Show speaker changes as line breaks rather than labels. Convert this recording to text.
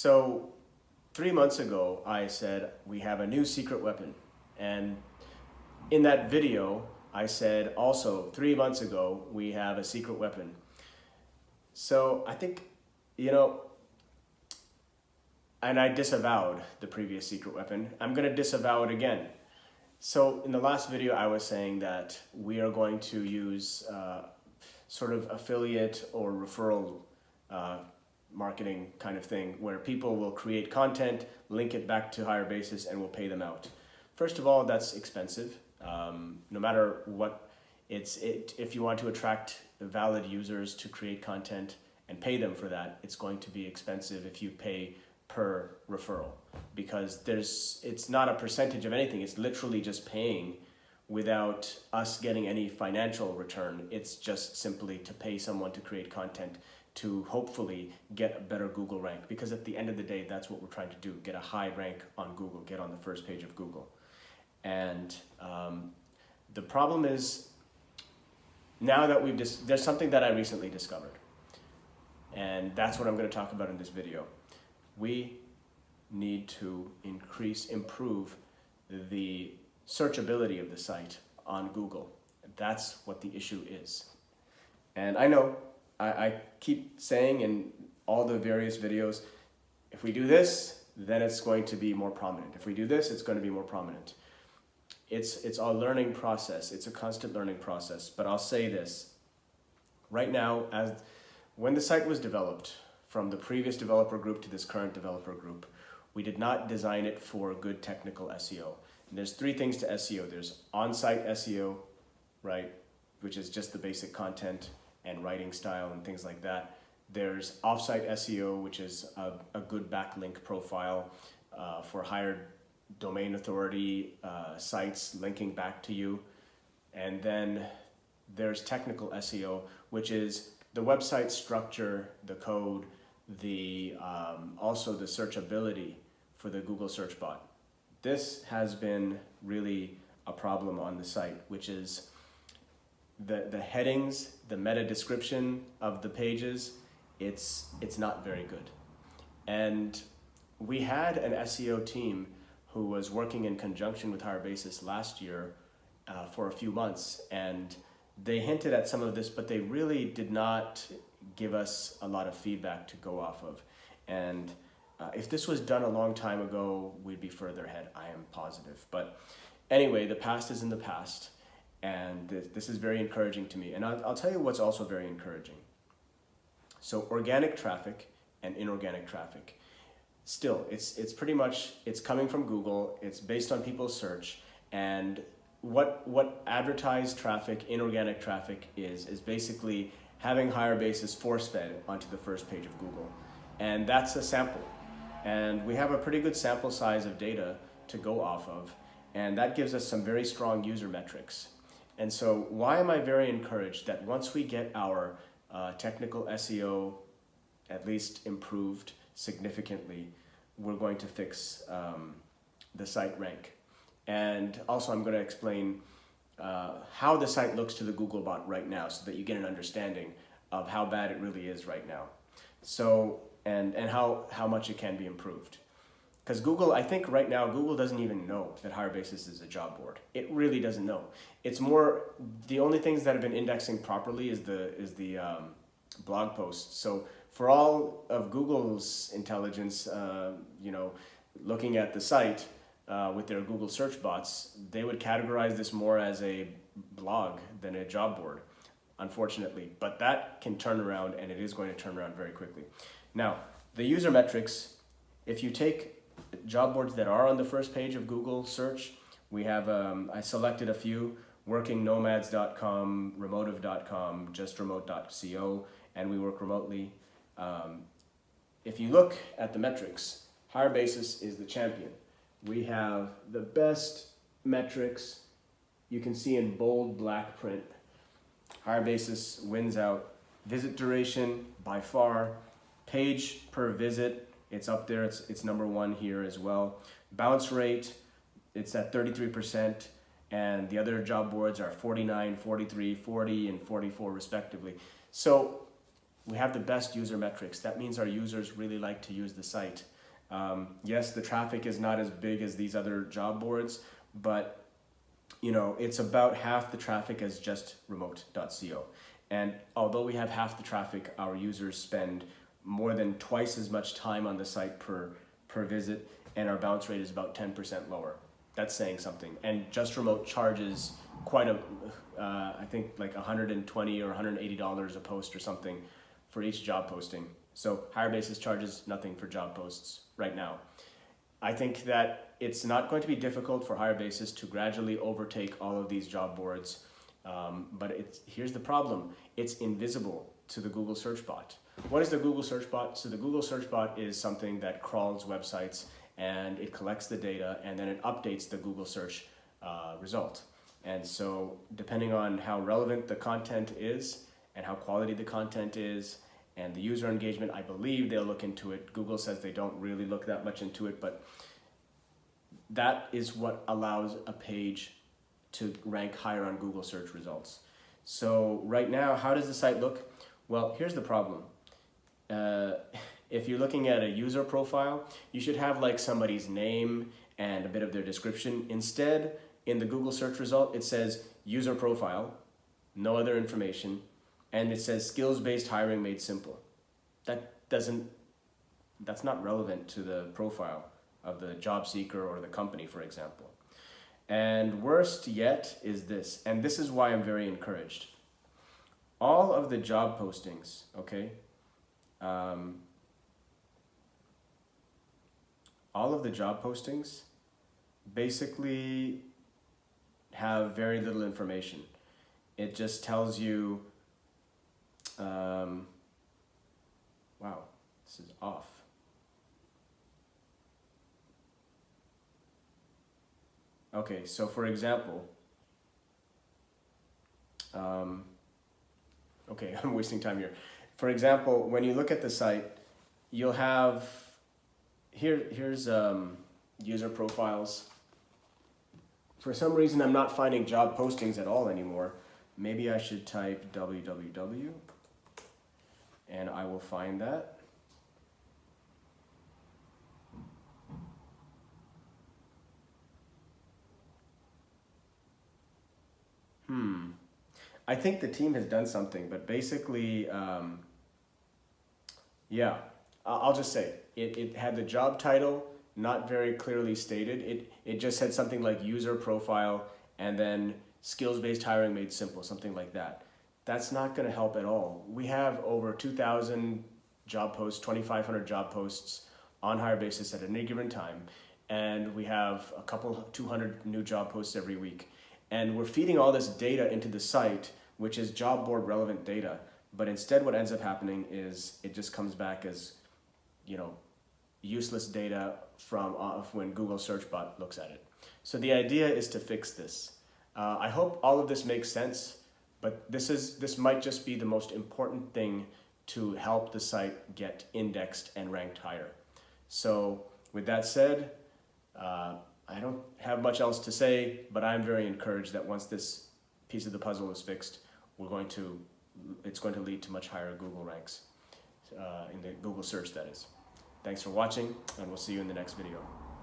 So 3 months ago, I said we have a new secret weapon. And in that video, I said also 3 months ago, we have a secret weapon. So I think, and I disavowed the previous secret weapon. I'm going to disavow it again. So in the last video, I was saying that we are going to use sort of affiliate or referral marketing kind of thing, where people will create content, link it back to HireBasis, and we'll pay them out. First of all, that's expensive. No matter what, if you want to attract valid users to create content and pay them for that, it's going to be expensive if you pay per referral, because it's not a percentage of anything. It's literally just paying without us getting any financial return. It's just simply to pay someone to create content to hopefully get a better Google rank, because at the end of the day, that's what we're trying to do, get a high rank on Google, get on the first page of Google. And the problem is, now that there's something that I recently discovered, and that's what I'm going to talk about in this video. We need to improve the searchability of the site on Google. That's what the issue is. And I know, I keep saying in all the various videos, if we do this, then it's going to be more prominent. If we do this, it's going to be more prominent. It's a learning process. It's a constant learning process. But I'll say this, right now, when the site was developed, from the previous developer group to this current developer group, we did not design it for good technical SEO. And there's three things to SEO. There's on-site SEO, right, which is just the basic content and writing style and things like that. There's off-site SEO, which is a good backlink profile for higher domain authority sites linking back to you. And then there's technical SEO, which is the website structure, the code, also the searchability for the Google search bot. This has been really a problem on the site, which is the headings, the meta description of the pages. It's not very good. And we had an SEO team who was working in conjunction with HireBasis last year for a few months, and they hinted at some of this, but they really did not give us a lot of feedback to go off of. And if this was done a long time ago, we'd be further ahead, I am positive. But anyway, the past is in the past, and this is very encouraging to me. And I'll tell you what's also very encouraging. So organic traffic and inorganic traffic. Still, it's pretty much, it's coming from Google, it's based on people's search, and what advertised traffic, inorganic traffic is basically having HireBasis force-fed onto the first page of Google. And that's a sample. And we have a pretty good sample size of data to go off of, and that gives us some very strong user metrics. And so why am I very encouraged that once we get our technical SEO at least improved significantly, we're going to fix the site rank. And also I'm going to explain how the site looks to the Google bot right now, so that you get an understanding of how bad it really is right now. So, and how much it can be improved. Because Google, I think right now, Google doesn't even know that HireBasis is a job board. It really doesn't know. It's more, the only things that have been indexing properly is the blog posts. So for all of Google's intelligence, looking at the site with their Google search bots, they would categorize this more as a blog than a job board, unfortunately. But that can turn around, and it is going to turn around very quickly. Now, the user metrics, if you take job boards that are on the first page of Google search, we have, I selected a few, workingnomads.com, remotive.com, justremote.co, and we work remotely. If you look at the metrics, HireBasis is the champion. We have the best metrics. You can see in bold black print. HireBasis wins out. Visit duration, by far. Page per visit, it's up there. It's number one here as well. Bounce rate, it's at 33%, and the other job boards are 49, 43, 40, and 44 respectively. So we have the best user metrics. That means our users really like to use the site. Yes, the traffic is not as big as these other job boards, but you know, it's about half the traffic as just remote.co. And although we have half the traffic, our users spend more than twice as much time on the site per visit, and our bounce rate is about 10% lower. That's saying something. And Just Remote charges quite a, I think like $120 or $180 a post or something for each job posting. So HireBasis charges nothing for job posts right now. I think that it's not going to be difficult for HireBasis to gradually overtake all of these job boards, but here's the problem. It's invisible to the Google search bot. What is the Google search bot? So the Google search bot is something that crawls websites and it collects the data and then it updates the Google search result. And so depending on how relevant the content is and how quality the content is and the user engagement, I believe they'll look into it. Google says they don't really look that much into it, but that is what allows a page to rank higher on Google search results. So right now, how does the site look? Well, here's the problem. If you're looking at a user profile, you should have like somebody's name and a bit of their description. Instead, in the Google search result, it says user profile, no other information, and it says skills-based hiring made simple. That's not relevant to the profile of the job seeker or the company, for example. And worst yet is this, and this is why I'm very encouraged. All of the job postings, okay, all of the job postings basically have very little information. It just tells you, wow, this is off. Okay, so for example, okay, I'm wasting time here. For example, when you look at the site, you'll have, here's user profiles. For some reason, I'm not finding job postings at all anymore. Maybe I should type www, and I will find that. I think the team has done something, but basically, yeah, I'll just say it had the job title not very clearly stated. It just said something like user profile and then skills-based hiring made simple, something like that. That's not going to help at all. We have over 2,000 job posts, 2,500 job posts on HireBasis at any given time, and we have a couple 200 new job posts every week. And we're feeding all this data into the site, which is job board relevant data. But instead what ends up happening is it just comes back as, you know, useless data from when Google search bot looks at it. So the idea is to fix this. I hope all of this makes sense, but this might just be the most important thing to help the site get indexed and ranked higher. So with that said, I don't have much else to say, but I'm very encouraged that once this piece of the puzzle is fixed, it's going to lead to much higher Google ranks in the Google search, that is. Thanks for watching, and we'll see you in the next video.